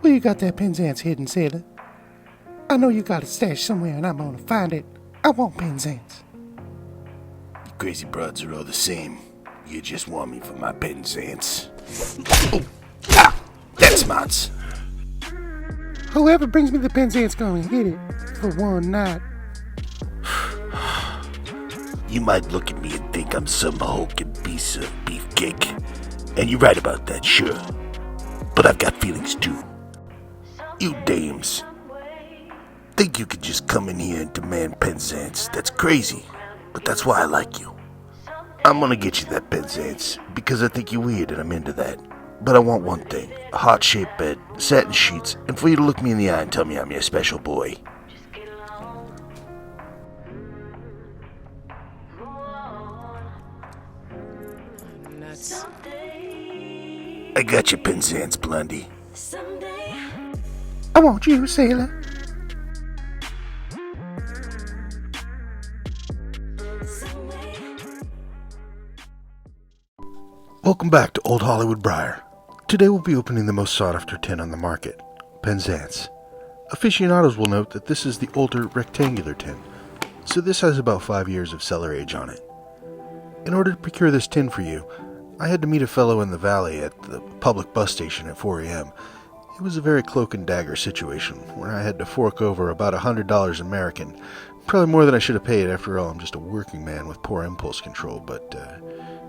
Where you got that Penzance hidden, sailor? I know you got it stashed somewhere and I'm gonna find it. I want Penzance. You crazy broads are all the same. You just want me for my Penzance. That's smarts. Whoever brings me the Penzance gonna hit it for one night. You might look at me and think I'm some hulking piece of beefcake. And you're right about that, sure. But I've got feelings too. You dames think you could just come in here and demand Penzance. That's crazy, but that's why I like you. I'm gonna get you that Penzance because I think you're weird and I'm into that. But I want one thing, a heart-shaped bed, satin sheets, and for you to look me in the eye and tell me I'm your special boy. I got your Penzance, Blondie. I want you, sailor. Welcome back to Old Hollywood Briar. Today we'll be opening the most sought-after tin on the market, Penzance. Aficionados will note that this is the older rectangular tin, so this has about 5 years of cellar age on it. In order to procure this tin for you, I had to meet a fellow in the valley at the public bus station at 4 a.m. It was a very cloak and dagger situation, where I had to fork over about $100 American. Probably more than I should have paid. After all, I'm just a working man with poor impulse control, but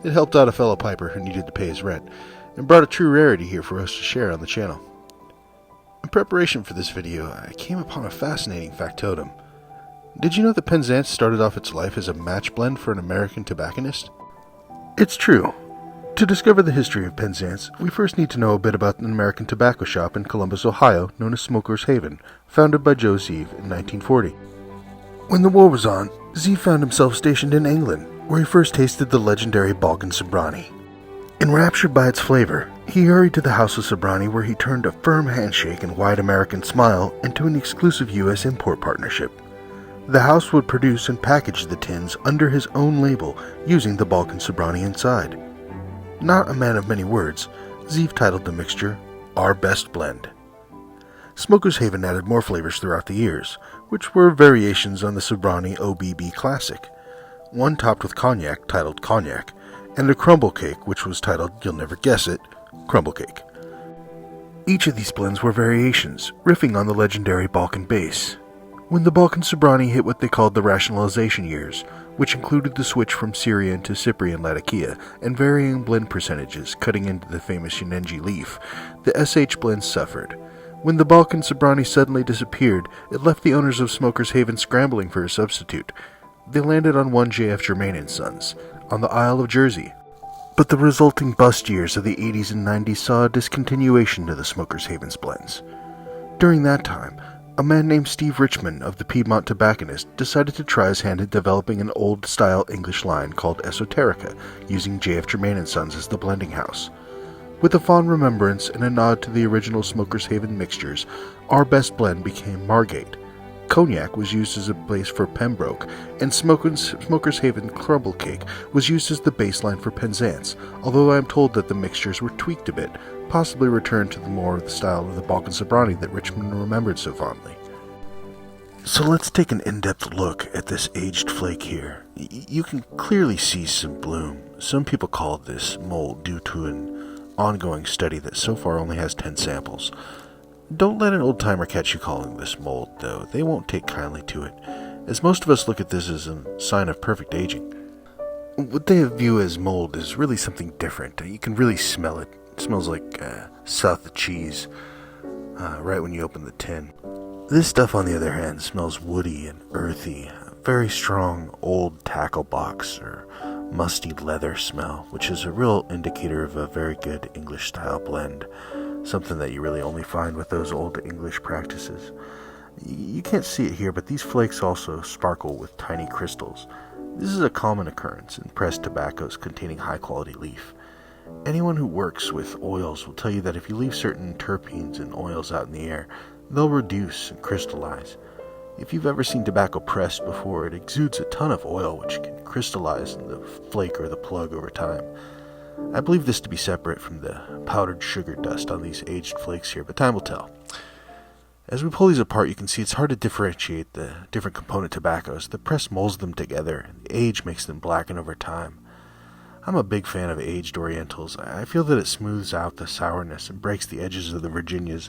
it helped out a fellow piper who needed to pay his rent, and brought a true rarity here for us to share on the channel. In preparation for this video, I came upon a fascinating factotum. Did you know that Penzance started off its life as a match blend for an American tobacconist? It's true. To discover the history of Penzance, we first need to know a bit about an American tobacco shop in Columbus, Ohio, known as Smoker's Haven, founded by Joe Zeeve in 1940. When the war was on, Zeeve found himself stationed in England, where he first tasted the legendary Balkan Sobrani. Enraptured by its flavor, he hurried to the House of Sobrani, where he turned a firm handshake and wide American smile into an exclusive U.S. import partnership. The house would produce and package the tins under his own label, using the Balkan Sobrani inside. Not a man of many words, Zeeve titled the mixture Our Best Blend. Smoker's Haven added more flavors throughout the years, which were variations on the Sobrani OBB Classic. One topped with cognac, titled Cognac, and a crumble cake, which was titled, you'll never guess it, Crumble Cake. Each of these blends were variations, riffing on the legendary Balkan base. When the Balkan Sobrani hit what they called the rationalization years, which included the switch from Syrian to Cyprian Latakia and varying blend percentages cutting into the famous Unengi leaf, the SH blend suffered. When the Balkan Sobrani suddenly disappeared, it left the owners of Smoker's Haven scrambling for a substitute. They landed on one J.F. Germain & Sons, on the Isle of Jersey. But the resulting bust years of the 80s and 90s saw a discontinuation to the Smoker's Haven's blends. During that time, a man named Steve Richmond of the Piedmont Tobacconist decided to try his hand at developing an old-style English line called Esoterica, using J.F. Germain & Sons as the blending house. With a fond remembrance and a nod to the original Smoker's Haven mixtures, Our Best Blend became Margate. Cognac was used as a base for Pembroke, and Smoker's Haven Crumble Cake was used as the baseline for Penzance, although I am told that the mixtures were tweaked a bit, possibly returned to more of the style of the Balkan Sobrani that Richmond remembered so fondly. So let's take an in-depth look at this aged flake here. You can clearly see some bloom. Some people call this mold due to an ongoing study that so far only has 10 samples. Don't let an old-timer catch you calling this mold, though. They won't take kindly to it, as most of us look at this as a sign of perfect aging. What they view as mold is really something different. You can really smell it. It smells like South of cheese right when you open the tin. This stuff, on the other hand, smells woody and earthy. A very strong old tackle box or musty leather smell, which is a real indicator of a very good English-style blend. Something that you really only find with those old English practices. You can't see it here, but these flakes also sparkle with tiny crystals. This is a common occurrence in pressed tobaccos containing high-quality leaf. Anyone who works with oils will tell you that if you leave certain terpenes and oils out in the air, they'll reduce and crystallize. If you've ever seen tobacco pressed before, it exudes a ton of oil which can crystallize in the flake or the plug over time. I believe this to be separate from the powdered sugar dust on these aged flakes here, but time will tell. As we pull these apart, you can see it's hard to differentiate the different component tobaccos. The press molds them together, and the age makes them blacken over time. I'm a big fan of aged Orientals. I feel that it smooths out the sourness and breaks the edges of the Virginias.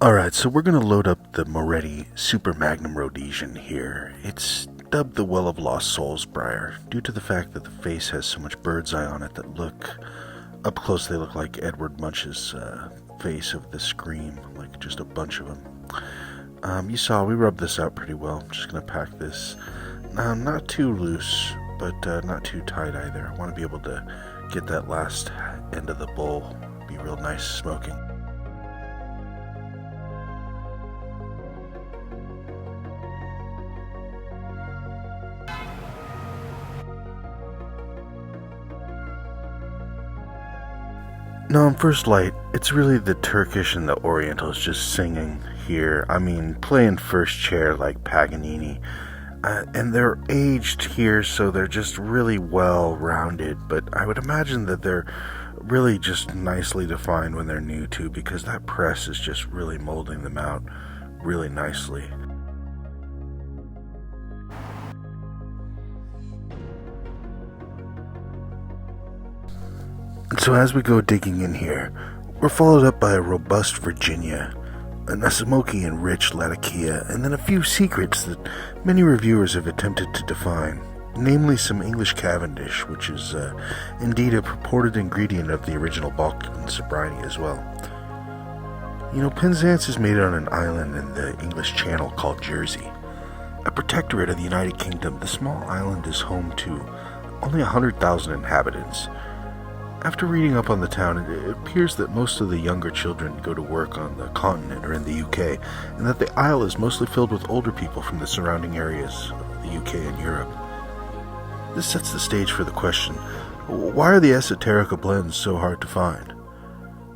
Alright, so we're going to load up the Moretti Super Magnum Rhodesian here. It's dubbed the Well of Lost Souls Briar, due to the fact that the face has so much bird's eye on it that look, up close they look like Edward Munch's face of the Scream, like just a bunch of them. You saw, we rubbed this out pretty well. I'm just going to pack this, not too loose, but not too tight either. I want to be able to get that last end of the bowl, be real nice smoking. No, on first light, it's really the Turkish and the Orientals just singing here. I mean, playing first chair like Paganini. And they're aged here, so they're just really well-rounded. But I would imagine that they're really just nicely defined when they're new, too, because that press is just really molding them out really nicely. So as we go digging in here, we're followed up by a robust Virginia, a smoky and rich Latakia, and then a few secrets that many reviewers have attempted to define, namely some English Cavendish, which is indeed a purported ingredient of the original Balkan sobriety as well. You know, Penzance is made on an island in the English Channel called Jersey. A protectorate of the United Kingdom, the small island is home to only 100,000 inhabitants. After reading up on the town, it appears that most of the younger children go to work on the continent or in the UK, and that the isle is mostly filled with older people from the surrounding areas of the UK and Europe. This sets the stage for the question, why are the Esoterica blends so hard to find?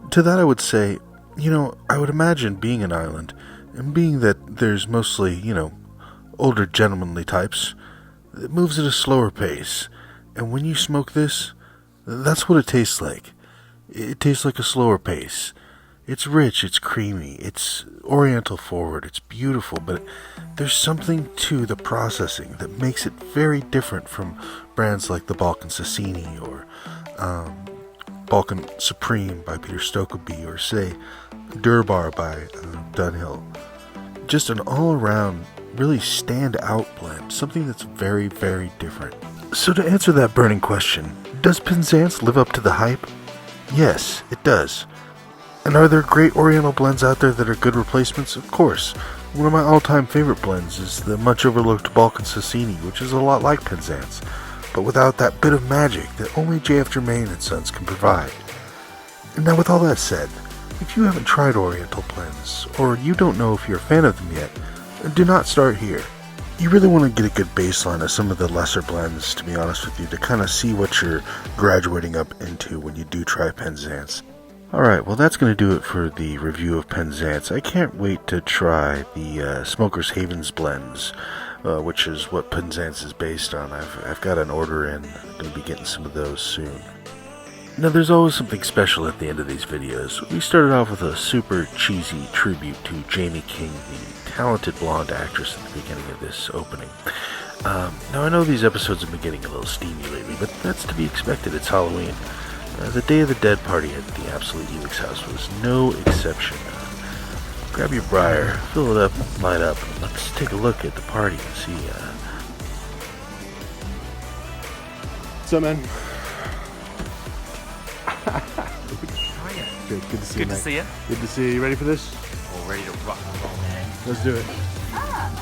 To that I would say, I would imagine being an island, and being that there's mostly, older gentlemanly types, it moves at a slower pace, and when you smoke this, that's what it tastes like. It tastes like a slower pace. It's rich, it's creamy, it's Oriental forward, it's beautiful, but there's something to the processing that makes it very different from brands like the Balkan Sassini or Balkan Supreme by Peter Stokkebye, or say Durbar by Dunhill. Just an all-around, really stand-out blend, something that's very, very different. So to answer that burning question, does Penzance live up to the hype? Yes, it does. And are there great Oriental blends out there that are good replacements? Of course. One of my all-time favorite blends is the much overlooked Balkan Sassini, which is a lot like Penzance, but without that bit of magic that only J.F. Germain and Sons can provide. And now with all that said, if you haven't tried Oriental blends, or you don't know if you're a fan of them yet, do not start here. You really want to get a good baseline of some of the lesser blends, to be honest with you, to kind of see what you're graduating up into when you do try Penzance. Alright, well that's going to do it for the review of Penzance. I can't wait to try the Smoker's Havens blends, which is what Penzance is based on. I've got an order in. I'm going to be getting some of those soon. Now there's always something special at the end of these videos. We started off with a super cheesy tribute to Jamie King, the talented blonde actress at the beginning of this opening. Now I know these episodes have been getting a little steamy lately, but that's to be expected. It's Halloween. The Day of the Dead party at the Absolute Helix house was no exception. Grab your briar, fill it up, light up, and let's take a look at the party and see. What's up, man? How are you? Good to see you, Good to man. see you. Good to see you. You ready for this? All ready to rock and roll, man. Let's do it.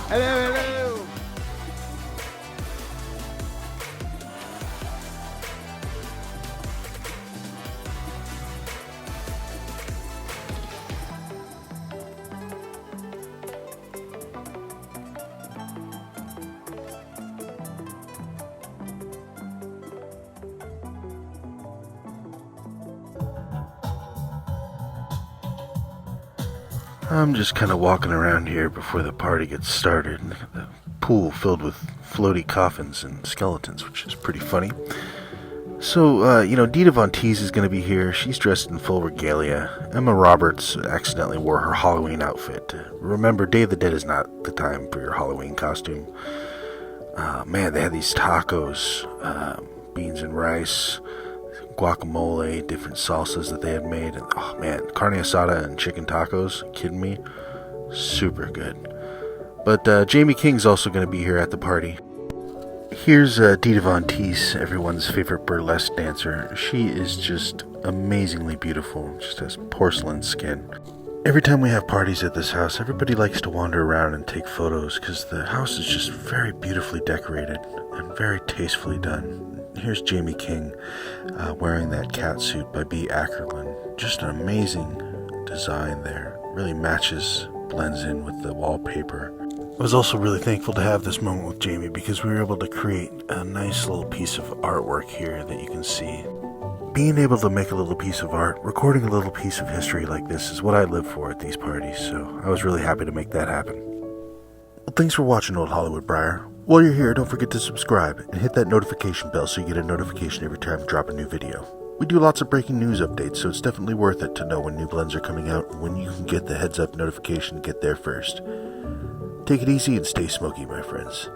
Hello, hello. I'm just kind of walking around here before the party gets started. The pool filled with floaty coffins and skeletons, which is pretty funny. So, Dita Von Teese is going to be here. She's dressed in full regalia. Emma Roberts accidentally wore her Halloween outfit. Remember, Day of the Dead is not the time for your Halloween costume. Man, they had these tacos, beans and rice, guacamole, different salsas that they had made. And, oh man, carne asada and chicken tacos. Kidding me? Super good. But Jamie King's also going to be here at the party. Here's Dita Von Teese, everyone's favorite burlesque dancer. She is just amazingly beautiful, just has porcelain skin. Every time we have parties at this house, everybody likes to wander around and take photos because the house is just very beautifully decorated and very tastefully done. Here's Jamie King wearing that cat suit by B. Ackerlin. Just an amazing design there. Really matches, blends in with the wallpaper. I was also really thankful to have this moment with Jamie because we were able to create a nice little piece of artwork here that you can see. Being able to make a little piece of art, recording a little piece of history like this is what I live for at these parties, so I was really happy to make that happen. Well, thanks for watching Old Hollywood Briar. While you're here, don't forget to subscribe and hit that notification bell so you get a notification every time I drop a new video. We do lots of breaking news updates, so it's definitely worth it to know when new blends are coming out and when you can get the heads up notification to get there first. Take it easy and stay smoky, my friends.